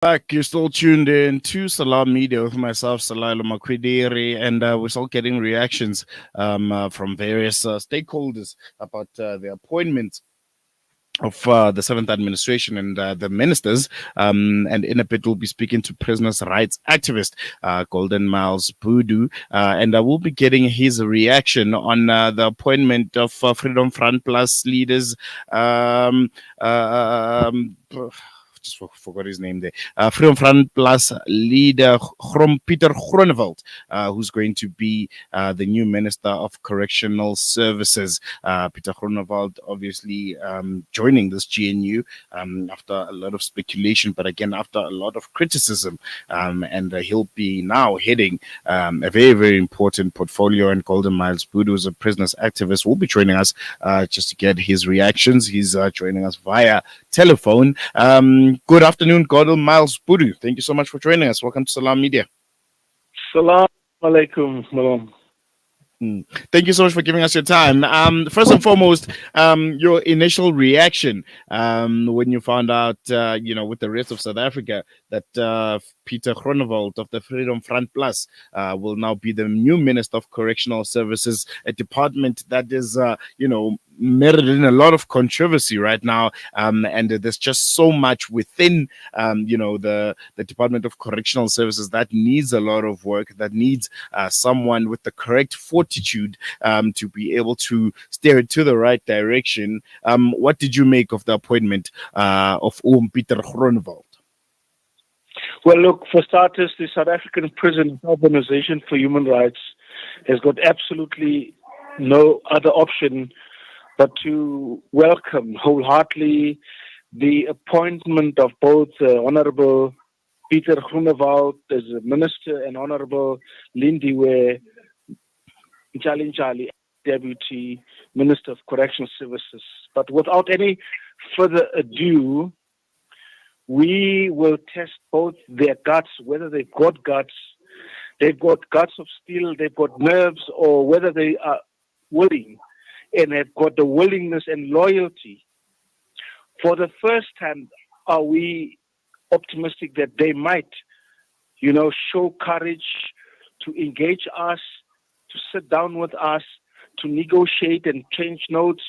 Back, you're still tuned in to Salam Media with myself, Salailo Makwidiri, and we're still getting reactions from various stakeholders about the appointment of the seventh administration and the ministers. And in a bit, we'll be speaking to prisoners' rights activist Golden Miles Bhudu, and I will be getting his reaction on the appointment of Freedom Front Plus leaders. Just forgot his name there. Freedom Front Plus leader Pieter Groenewald, who's going to be the new Minister of Correctional Services. Pieter Groenewald obviously joining this GNU after a lot of speculation, but again, after a lot of criticism. And he'll be now heading a very, very important portfolio. And Golden Miles Bhudu, who's a prisoners activist, will be joining us just to get his reactions. He's joining us via telephone. Good afternoon, Golden Miles Bhudu. Thank you so much for joining us. Welcome to Salam Media. Salam alaikum, Malam. Thank you so much for giving us your time. First and foremost, your initial reaction when you found out, with the rest of South Africa, that Pieter Groenewald of the Freedom Front Plus will now be the new Minister of Correctional Services, a department that is, merited in a lot of controversy right now, and there's just so much within, the Department of Correctional Services that needs a lot of work, that needs someone with the correct fortitude to be able to steer it to the right direction. What did you make of the appointment of Pieter Groenewald? Well, look, for starters, the South African Prison Organization for Human Rights has got absolutely no other option but to welcome wholeheartedly the appointment of both Honorable Pieter Groenewald as a minister and Honorable Lindiwe Njali, Deputy Minister of Correctional Services. But without any further ado, we will test both their guts, whether they've got guts of steel, they've got nerves, or whether they are willing and have got the willingness and loyalty. For the first time, are we optimistic that they might, show courage to engage us, to sit down with us, to negotiate and change notes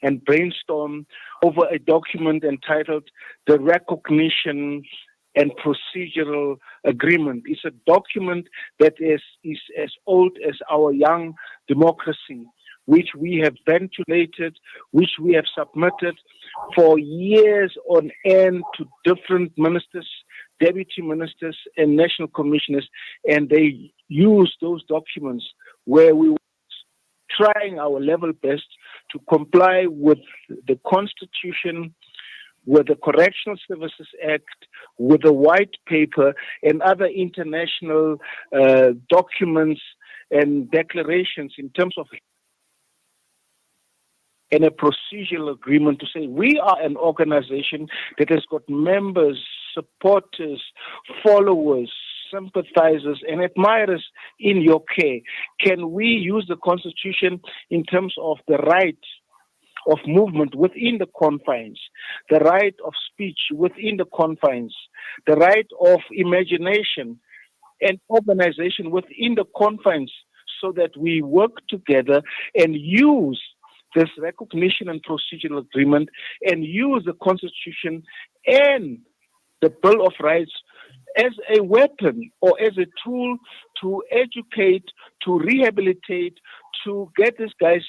and brainstorm over a document entitled the Recognition and Procedural Agreement. It's a document that is as old as our young democracy, which we have ventilated, which we have submitted for years on end to different ministers, deputy ministers, and national commissioners, and they use those documents where we were trying our level best to comply with the Constitution, with the Correctional Services Act, with the White Paper, and other international documents and declarations in terms of and a procedural agreement to say we are an organization that has got members, supporters, followers, sympathizers, and admirers in your care. Can we use the Constitution in terms of the right of movement within the confines, the right of speech within the confines, the right of imagination and organization within the confines, so that we work together and use this recognition and procedural agreement and use the Constitution and the Bill of Rights as a weapon or as a tool to educate, to rehabilitate, to get these guys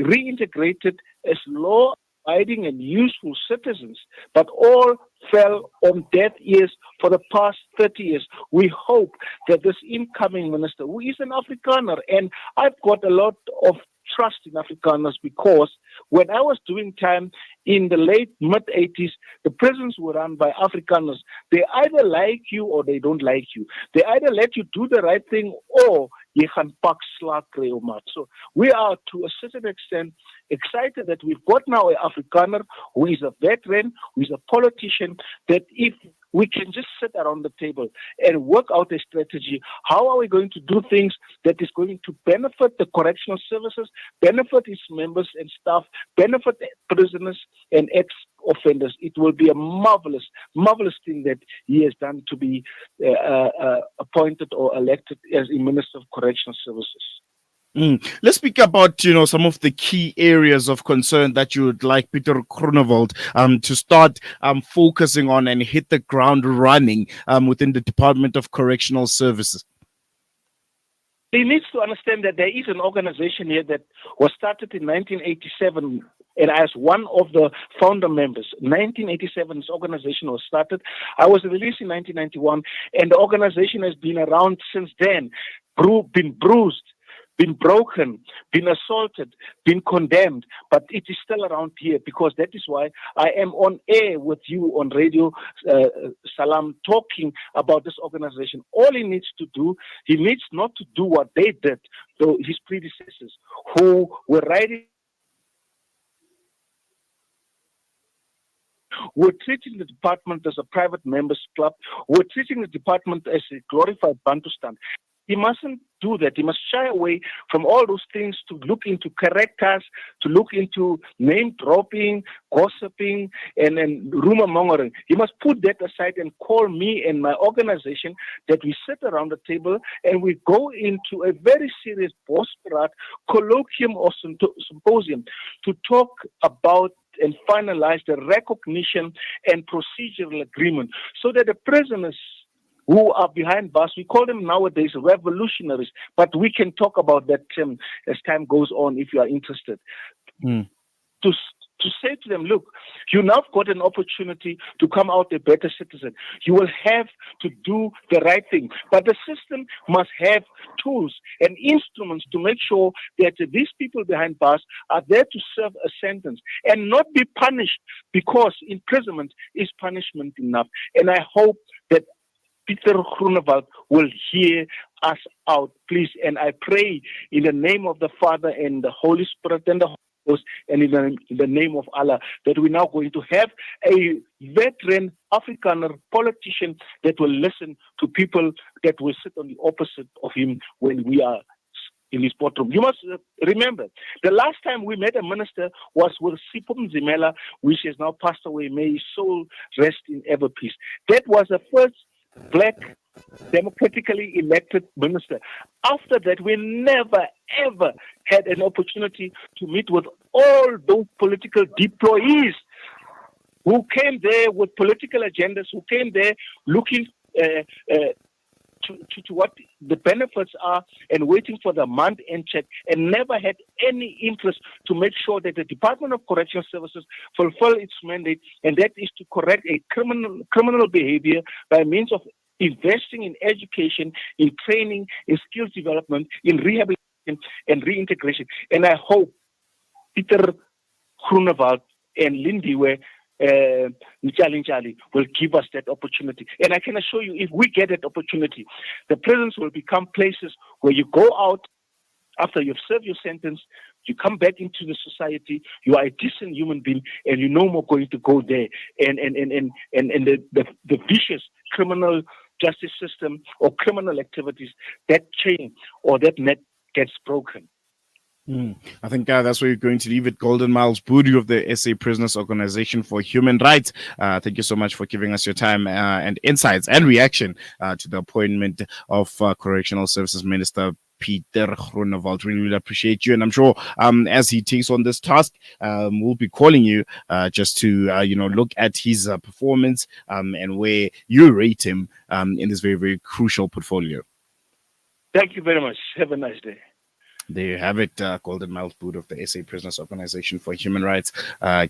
reintegrated as law-abiding and useful citizens, but all fell on deaf ears for the past 30 years. We hope that this incoming minister, who is an Afrikaner, and I've got a lot of trust in Afrikaners, because when I was doing time in the late mid-80s, the prisons were run by Afrikaners. They either like you or they don't like you. They either let you do the right thing or you can pak slaag kry ou mat. So we are, to a certain extent, excited that we've got now an Afrikaner who is a veteran, who is a politician, that if we can just sit around the table and work out a strategy. How are we going to do things that is going to benefit the correctional services, benefit its members and staff, benefit prisoners and offenders. It will be a marvelous, marvelous thing that he has done to be appointed or elected as a Minister of Correctional Services. Let's speak about, some of the key areas of concern that you would like Pieter Groenewald to start focusing on and hit the ground running within the Department of Correctional Services. He needs to understand that there is an organization here that was started in 1987, and as one of the founder members. 1987, this organization was started. I was released in 1991, and the organization has been around since then, been bruised, been broken, been assaulted, been condemned, but it is still around here, because that is why I am on air with you on Radio Salam talking about this organization. All he needs to do, he needs not to do what they did, though his predecessors, who were writing. We're treating the department as a private members club. We're treating the department as a glorified Bantustan. He mustn't do that. He must shy away from all those things to look into characters, to look into name dropping, gossiping, and rumor mongering. He must put that aside and call me and my organization, that we sit around the table and we go into a very serious post-grad colloquium or symposium to talk about and finalize the recognition and procedural agreement, so that the prisoners who are behind bars, we call them nowadays revolutionaries, but we can talk about that as time goes on if you are interested. To say to them, look, you now got an opportunity to come out a better citizen. You will have to do the right thing. But the system must have tools and instruments to make sure that these people behind bars are there to serve a sentence and not be punished, because imprisonment is punishment enough. And I hope that Pieter Groenewald will hear us out, please. And I pray in the name of the Father and the Holy Spirit and the Holy Ghost, and in the name of Allah, that we're now going to have a veteran Afrikaner politician that will listen to people that will sit on the opposite of him when we are in his boardroom. You must remember, the last time we met a minister was with Sipho Zimela, which has now passed away. May his soul rest in ever peace. That was the first black democratically elected minister. After that, we never ever had an opportunity to meet with all those political deployees who came there with political agendas, who came there looking to what the benefits are and waiting for the month-end check, and never had any interest to make sure that the Department of Correctional Services fulfill its mandate, and that is to correct a criminal behavior by means of investing in education, in training, in skills development, in rehabilitation and reintegration. And I hope Pieter Groenewald and Lindiwe Njali will give us that opportunity. And I can assure you, if we get that opportunity, the prisons will become places where you go out after you've served your sentence, you come back into the society, you are a decent human being, and you're no more going to go there. And the vicious criminal justice system or criminal activities, that chain or that net gets broken. I think that's where you're going to leave it. Golden Miles Bhudu of the SA Prisoners Organization for Human Rights. Thank you so much for giving us your time and insights and reaction to the appointment of Correctional Services Minister Pieter Groenewald. Really appreciate you, and I'm sure as he takes on this task, we'll be calling you just to look at his performance and where you rate him in this very, very crucial portfolio. Thank you very much. Have a nice day. There you have it, Golden Miles Bhudu of the SA Prisoners Organization for Human Rights,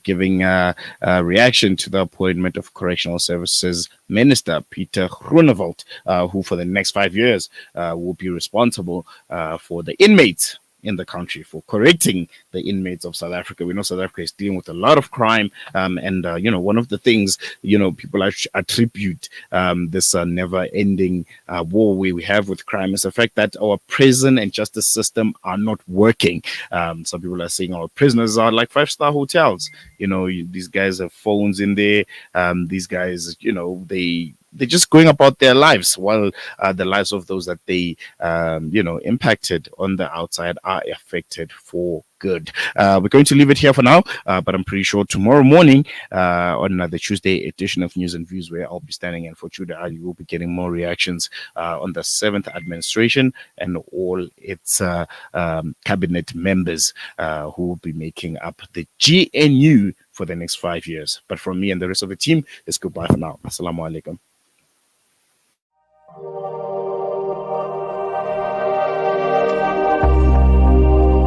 giving a reaction to the appointment of Correctional Services Minister Pieter Groenewald, who for the next 5 years will be responsible for the inmates in the country, for correcting the inmates of South Africa. We know South Africa is dealing with a lot of crime, and one of the things people attribute this never-ending war we have with crime is the fact that our prison and justice system are not working. Some people are saying our prisoners are like five-star hotels. These guys have phones in there. These guys, they they're just going about their lives, while the lives of those that they impacted on the outside are affected for good. We're going to leave it here for now, but I'm pretty sure tomorrow morning on the Tuesday edition of News and Views, where I'll be standing in for Chuda Ali, will be getting more reactions on the 7th administration and all its cabinet members who will be making up the GNU for the next 5 years. But from me and the rest of the team, it's goodbye for now. Assalamu alaikum.